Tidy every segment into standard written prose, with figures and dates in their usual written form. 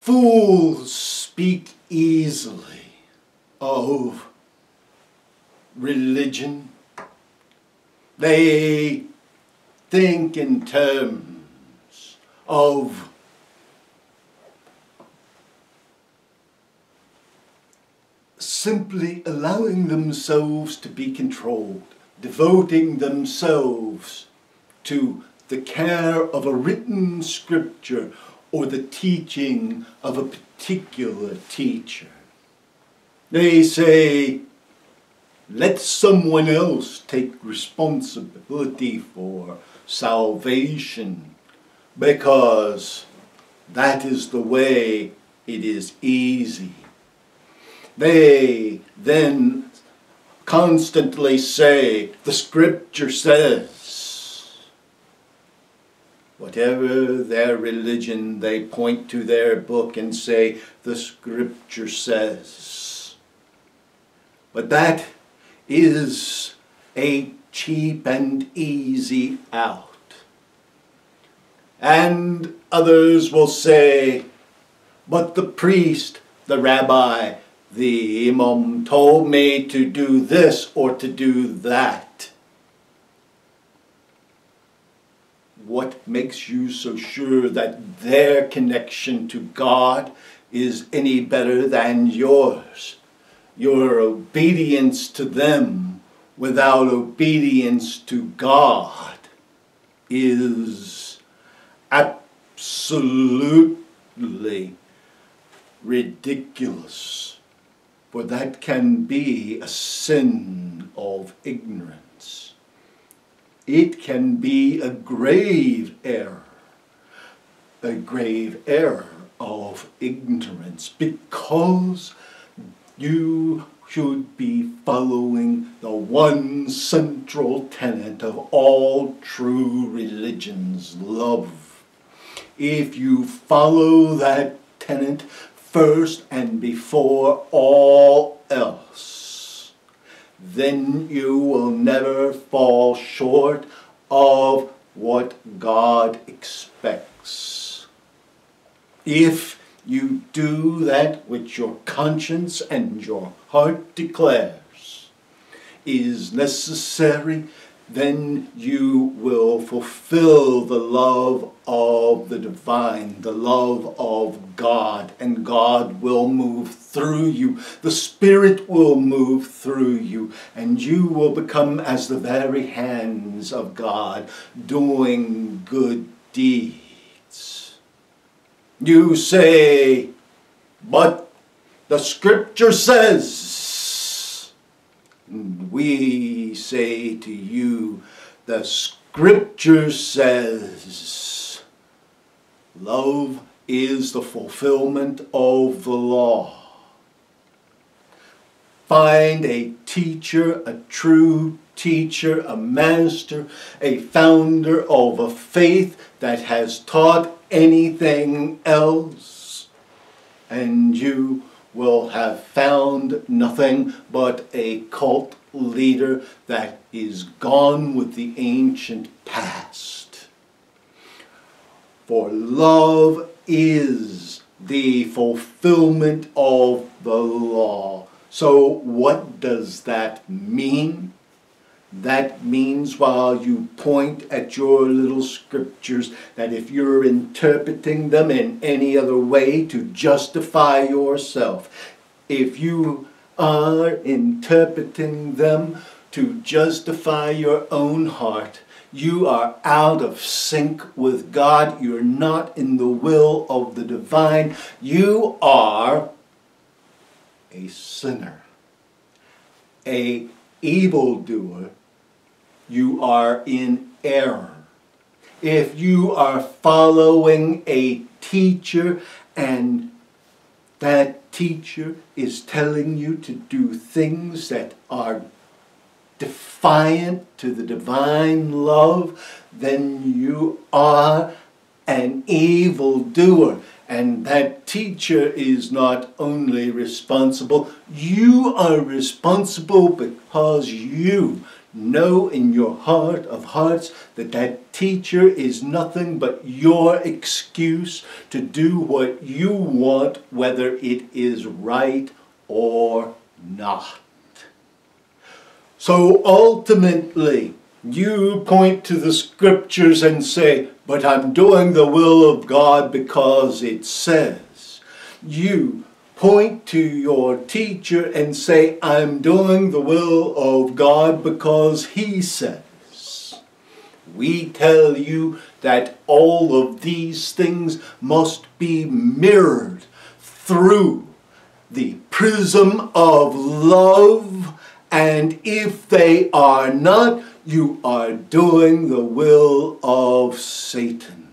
Fools speak easily of religion. They think in terms of simply allowing themselves to be controlled, devoting themselves to the care of a written scripture or the teaching of a particular teacher. They say, let someone else take responsibility for salvation, because that is the way it is easy. They then constantly say, the scripture says. Whatever their religion, they point to their book and say, the scripture says. But that is a cheap and easy out. And others will say, but the priest, the rabbi, the imam told me to do this or to do that. What makes you so sure that their connection to God is any better than yours? Your obedience to them without obedience to God is absolutely ridiculous, for that can be a sin of ignorance. It can be a grave error of ignorance, because you should be following the one central tenet of all true religions, love. If you follow that tenet first and before all else, then you will never fall short of what God expects. If you do that which your conscience and your heart declares is necessary, then you will fulfill the love of the divine, the love of God, and God will move through you. The Spirit will move through you, and you will become as the very hands of God, doing good deeds. You say, but the scripture says. We say to you, the scripture says, love is the fulfillment of the law. Find a teacher, a true teacher, a master, a founder of a faith that has taught anything else, and you will have found nothing but a cult leader that is gone with the ancient past. For love is the fulfillment of the law. So what does that mean? That means, while you point at your little scriptures, that if you're interpreting them in any other way to justify yourself, if you are interpreting them to justify your own heart, you are out of sync with God. You're not in the will of the divine. You are a sinner, an evildoer. You are in error. If you are following a teacher and that teacher is telling you to do things that are defiant to the divine love, then you are an evildoer. And that teacher is not only responsible, you are responsible because you know in your heart of hearts that that teacher is nothing but your excuse to do what you want, whether it is right or not. So ultimately, you point to the scriptures and say, but I'm doing the will of God because it says. You point to your teacher and say, I'm doing the will of God because he says. We tell you that all of these things must be mirrored through the prism of love, and if they are not, you are doing the will of Satan.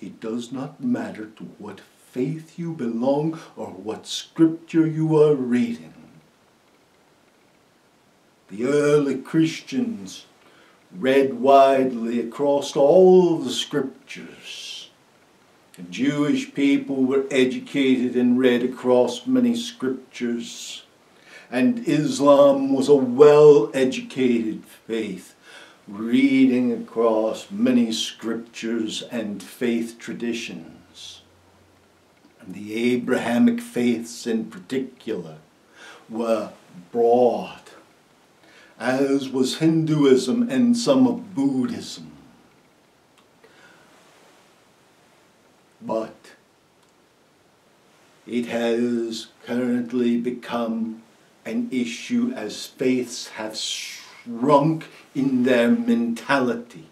It does not matter to what faith you belong or what scripture you are reading. The early Christians read widely across all the scriptures. The Jewish people were educated and read across many scriptures. And Islam was a well-educated faith, reading across many scriptures and faith traditions. And the Abrahamic faiths in particular were broad, as was Hinduism and some of Buddhism. But it has currently become an issue as faiths have shrunk in their mentality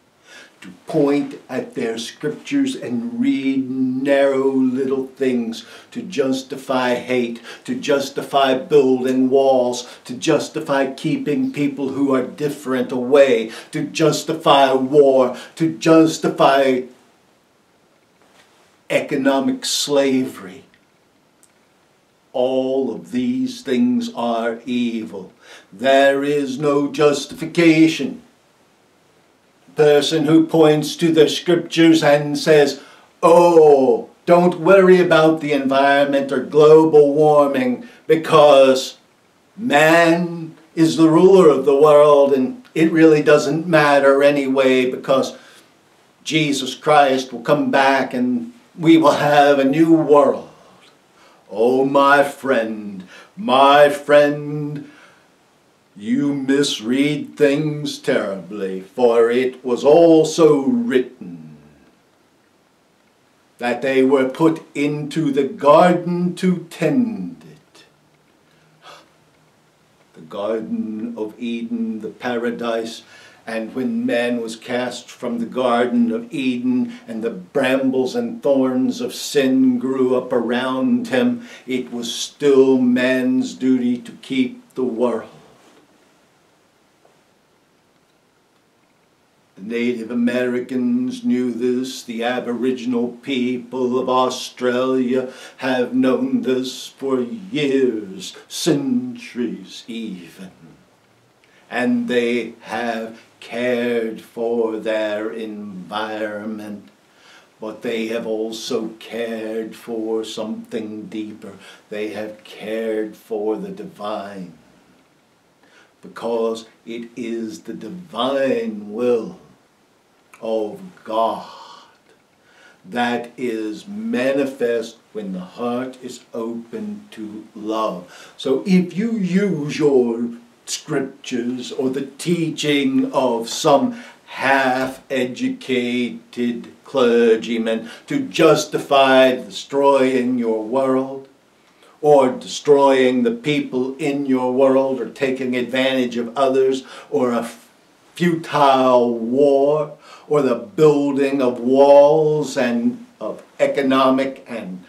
to point at their scriptures and read narrow little things to justify hate, to justify building walls, to justify keeping people who are different away, to justify war, to justify economic slavery. All of these things are evil. There is no justification. Person who points to the scriptures and says, oh, don't worry about the environment or global warming because man is the ruler of the world and it really doesn't matter anyway because Jesus Christ will come back and we will have a new world. Oh, my friend, you misread things terribly, for it was also written that they were put into the garden to tend it. The Garden of Eden, the paradise. And when man was cast from the Garden of Eden and the brambles and thorns of sin grew up around him, it was still man's duty to keep the world. The Native Americans knew this. The Aboriginal people of Australia have known this for years, centuries even. And they have cared for their environment, but they have also cared for something deeper. They have cared for the divine, because it is the divine will of God that is manifest when the heart is open to love. So if you use your scriptures or the teaching of some half-educated clergyman to justify destroying your world or destroying the people in your world or taking advantage of others or a futile war or the building of walls and of economic and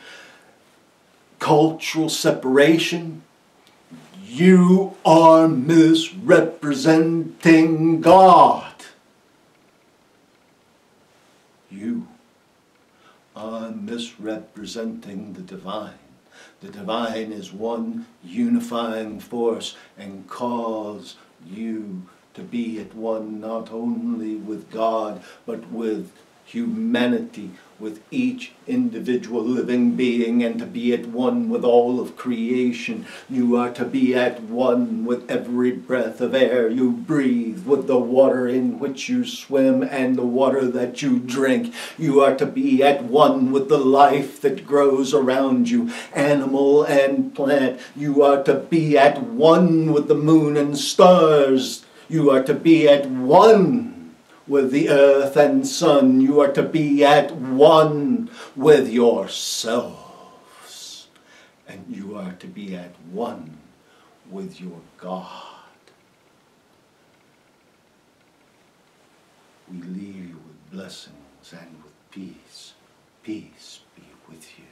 cultural separation, you are misrepresenting God. You are misrepresenting the divine. The divine is one unifying force and cause you to be at one not only with God but with humanity, with each individual living being and to be at one with all of creation. You are to be at one with every breath of air you breathe, with the water in which you swim and the water that you drink. You are to be at one with the life that grows around you, animal and plant. You are to be at one with the moon and stars. You are to be at one with the earth and sun. You are to be at one with yourselves. And you are to be at one with your God. We leave you with blessings and with peace. Peace be with you.